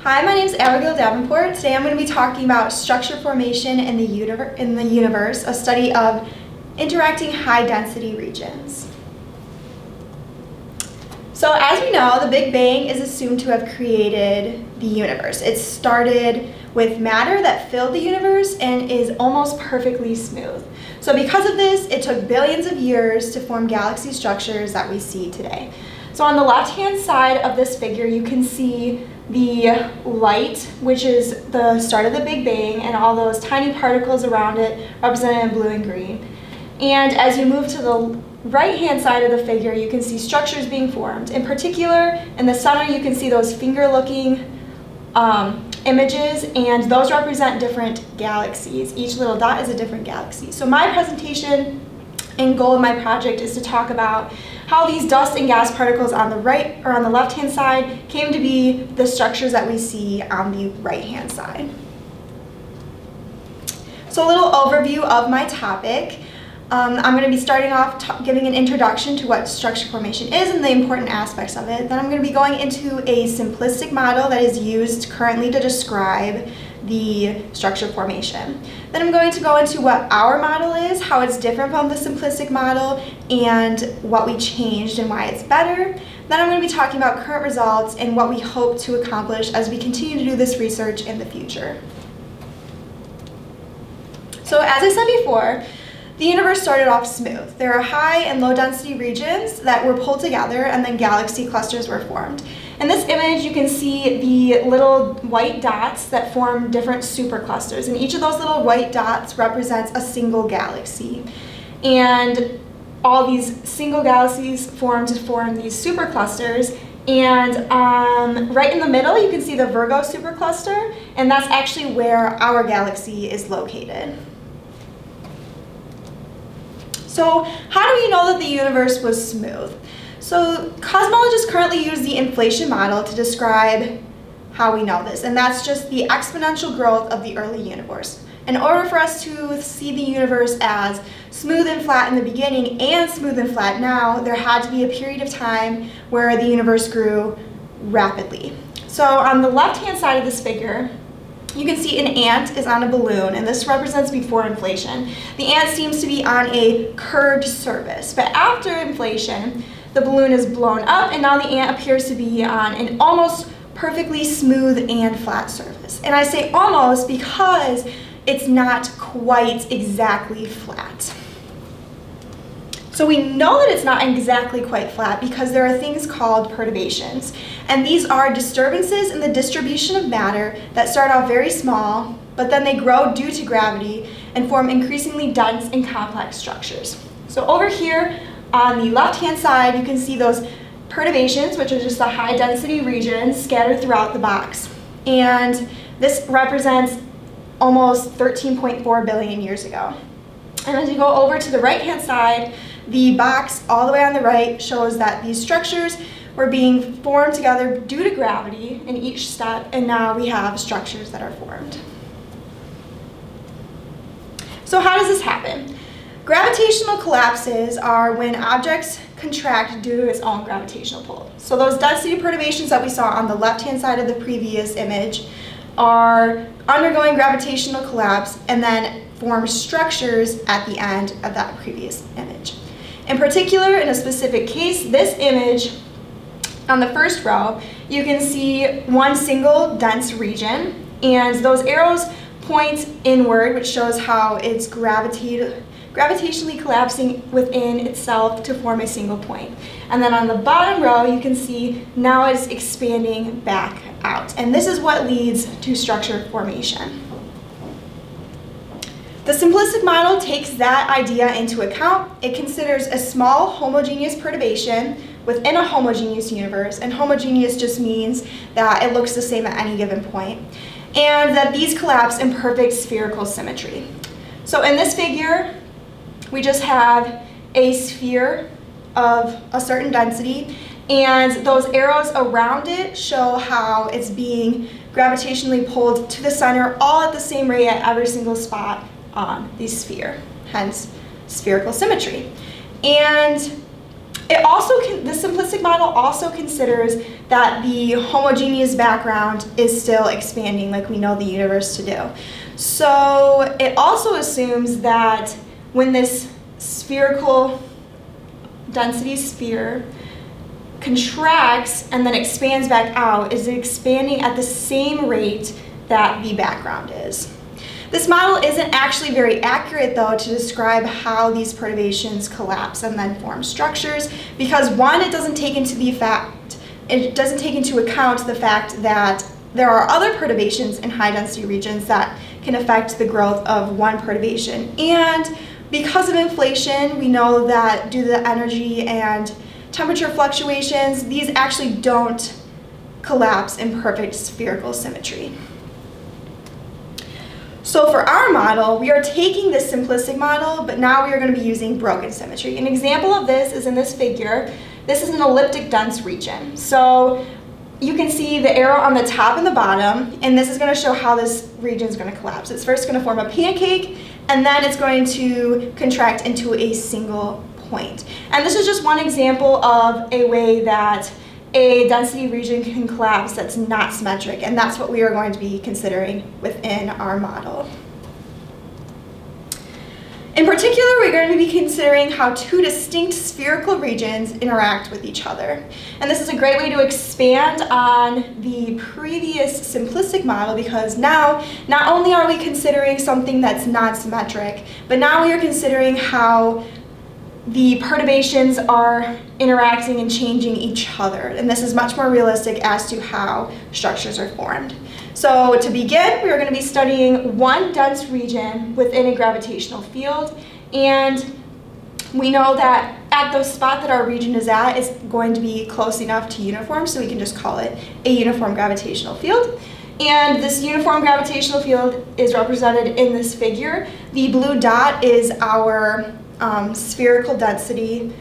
Hi, my name is Davenport. Today I'm going to be talking about structure formation in the universe, a study of interacting high-density regions. So as we know, the Big Bang is assumed to have created the universe. It started with matter that filled the universe and is almost perfectly smooth. So because of this, it took billions of years to form galaxy structures that we see today. So on the left-hand side of this figure, you can see the light, which is the start of the Big Bang, and all those tiny particles around it represented in blue and green. And as you move to the right-hand side of the figure, you can see structures being formed. In particular, in the center, you can see those finger-looking images, and those represent different galaxies. Each little dot is a different galaxy. So my presentation and goal of my project is to talk about how these dust and gas particles on the right or on the left-hand side came to be the structures that we see on the right-hand side. So a little overview of my topic. I'm going to be starting off giving an introduction to what structure formation is and the important aspects of it. Then I'm going to be going into a simplistic model that is used currently to describe the structure formation. Then I'm going to go into what our model is, how it's different from the simplistic model, and what we changed and why it's better. Then I'm going to be talking about current results and what we hope to accomplish as we continue to do this research in the future. So as I said before, the universe started off smooth. There are high and low density regions that were pulled together, and then galaxy clusters were formed. In this image, you can see the little white dots that form different superclusters, and each of those little white dots represents a single galaxy. And all these single galaxies form to form these superclusters, and right in the middle, you can see the Virgo supercluster, and that's actually where our galaxy is located. So how do we know that the universe was smooth? So cosmologists currently use the inflation model to describe how we know this, and that's just the exponential growth of the early universe. In order for us to see the universe as smooth and flat in the beginning and smooth and flat now, there had to be a period of time where the universe grew rapidly. So on the left-hand side of this figure, you can see an ant is on a balloon, and this represents before inflation. The ant seems to be on a curved surface, but after inflation, the balloon is blown up, and now the ant appears to be on an almost perfectly smooth and flat surface. And I say almost because it's not quite exactly flat. So we know that it's not exactly quite flat because there are things called perturbations. And these are disturbances in the distribution of matter that start out very small, but then they grow due to gravity and form increasingly dense and complex structures. So over here on the left-hand side, you can see those perturbations, which are just the high-density regions scattered throughout the box. And this represents almost 13.4 billion years ago. And as you go over to the right-hand side, the box all the way on the right shows that these structures were being formed together due to gravity in each step, and now we have structures that are formed. So how does this happen? Gravitational collapses are when objects contract due to its own gravitational pull. So those density perturbations that we saw on the left-hand side of the previous image are undergoing gravitational collapse and then form structures at the end of that previous image. In particular, in a specific case, this image on the first row, you can see one single dense region, and those arrows point inward, which shows how it's gravitationally collapsing within itself to form a single point. And then on the bottom row, you can see now it's expanding back out. And this is what leads to structure formation. The simplistic model takes that idea into account. It considers a small homogeneous perturbation within a homogeneous universe, and homogeneous just means that it looks the same at any given point, and that these collapse in perfect spherical symmetry. So in this figure, we just have a sphere of a certain density, and those arrows around it show how it's being gravitationally pulled to the center all at the same rate at every single spot on the sphere, hence spherical symmetry. And The simplistic model also considers that the homogeneous background is still expanding like we know the universe to do. So it also assumes that when this spherical density sphere contracts and then expands back out, is it expanding at the same rate that the background is. This model isn't actually very accurate though to describe how these perturbations collapse and then form structures, because one, it doesn't take into account the fact that there are other perturbations in high density regions that can affect the growth of one perturbation. And because of inflation, we know that due to the energy and temperature fluctuations, these actually don't collapse in perfect spherical symmetry. So for our model, we are taking this simplistic model, but now we are going to be using broken symmetry. An example of this is in this figure. This is an elliptic dense region. So you can see the arrow on the top and the bottom, and this is going to show how this region is going to collapse. It's first going to form a pancake, and then it's going to contract into a single point. And this is just one example of a way that a density region can collapse that's not symmetric, and that's what we are going to be considering within our model. In particular, we're going to be considering how two distinct spherical regions interact with each other. And this is a great way to expand on the previous simplistic model, because now not only are we considering something that's not symmetric, but now we are considering how the perturbations are interacting and changing each other, and this is much more realistic as to how structures are formed. So to begin, we are going to be studying one dense region within a gravitational field, and we know that at the spot that our region is at is going to be close enough to uniform, so we can just call it a uniform gravitational field. And this uniform gravitational field is represented in this figure. The blue dot is our spherical density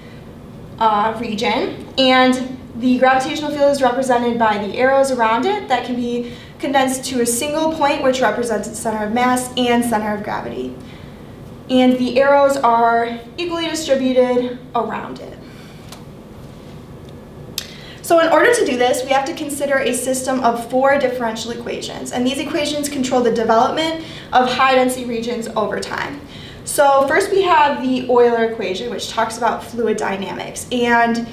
region, and the gravitational field is represented by the arrows around it that can be condensed to a single point, which represents its center of mass and center of gravity. And the arrows are equally distributed around it. So in order to do this, we have to consider a system of 4 differential equations, and these equations control the development of high density regions over time. So first we have the Euler equation, which talks about fluid dynamics, and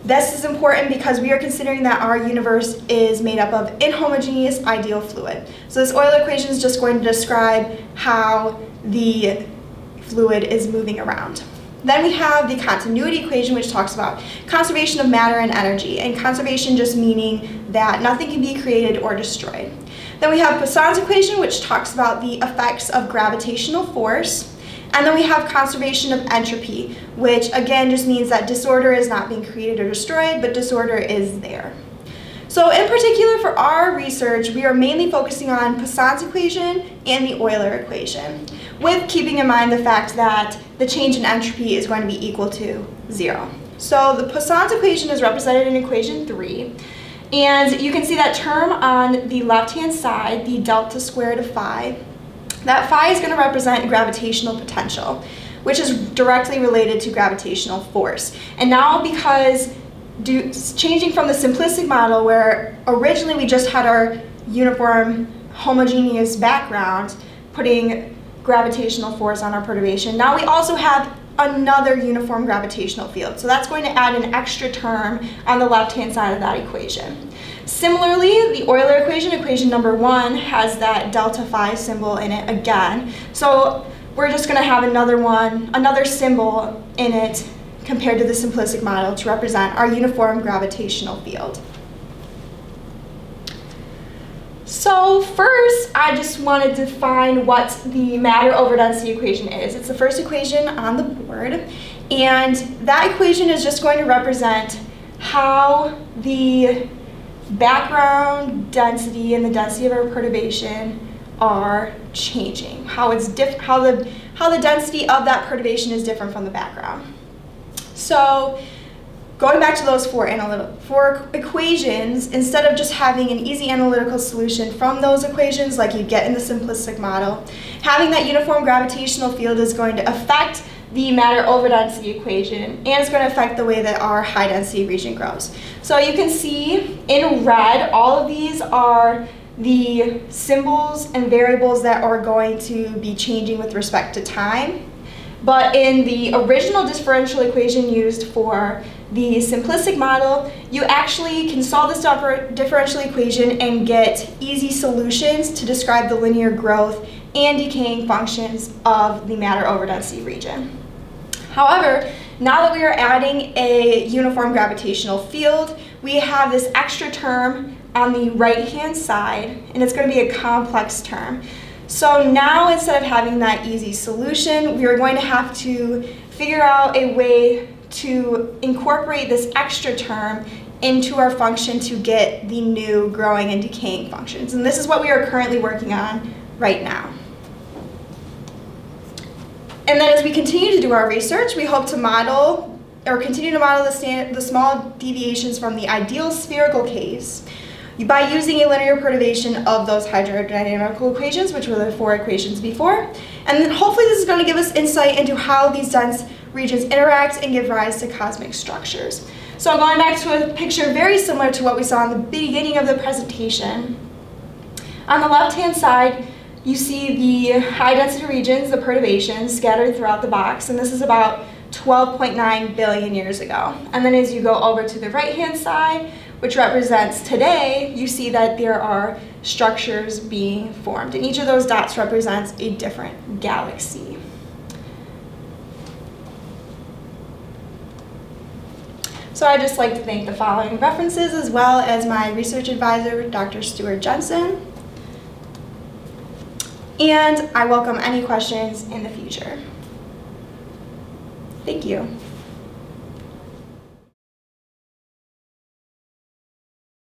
this is important because we are considering that our universe is made up of inhomogeneous ideal fluid. So this Euler equation is just going to describe how the fluid is moving around. Then we have the continuity equation, which talks about conservation of matter and energy, and conservation just meaning that nothing can be created or destroyed. Then we have Poisson's equation, which talks about the effects of gravitational force. And then we have conservation of entropy, which again just means that disorder is not being created or destroyed, but disorder is there. So in particular for our research, we are mainly focusing on Poisson's equation and the Euler equation, with keeping in mind the fact that the change in entropy is going to be equal to 0. So the Poisson's equation is represented in equation 3, and you can see that term on the left-hand side, the delta squared of phi. That phi is going to represent gravitational potential, which is directly related to gravitational force. And now because changing from the simplistic model where originally we just had our uniform homogeneous background putting gravitational force on our perturbation, now we also have another uniform gravitational field. So that's going to add an extra term on the left-hand side of that equation. Similarly, the Euler equation, equation number 1, has that delta phi symbol in it again. So we're just going to have another symbol in it compared to the simplistic model to represent our uniform gravitational field. So first, I just wanted to define what the matter over density equation is. It's the first equation on the board, and that equation is just going to represent how the background density and the density of our perturbation are changing, how the density of that perturbation is different from the background. So going back to those four equations, instead of just having an easy analytical solution from those equations like you get in the simplistic model, having that uniform gravitational field is going to affect the matter over density equation, and it's going to affect the way that our high density region grows. So you can see in red, all of these are the symbols and variables that are going to be changing with respect to time. But in the original differential equation used for the simplistic model, you actually can solve this differential equation and get easy solutions to describe the linear growth and decaying functions of the matter over density region. However, now that we are adding a uniform gravitational field, we have this extra term on the right-hand side, and it's going to be a complex term. So now, instead of having that easy solution, we are going to have to figure out a way to incorporate this extra term into our function to get the new growing and decaying functions. And this is what we are currently working on right now. And then as we continue to do our research, we hope to model or continue to model the small deviations from the ideal spherical case by using a linear perturbation of those hydrodynamical equations, which were the 4 equations before. And then hopefully this is going to give us insight into how these dense regions interact and give rise to cosmic structures. So going back to a picture very similar to what we saw in the beginning of the presentation. On the left-hand side, you see the high density regions, the perturbations, scattered throughout the box, and this is about 12.9 billion years ago. And then as you go over to the right-hand side, which represents today, you see that there are structures being formed, and each of those dots represents a different galaxy. So I'd just like to thank the following references, as well as my research advisor, Dr. Stuart Jensen. And I welcome any questions in the future. Thank you.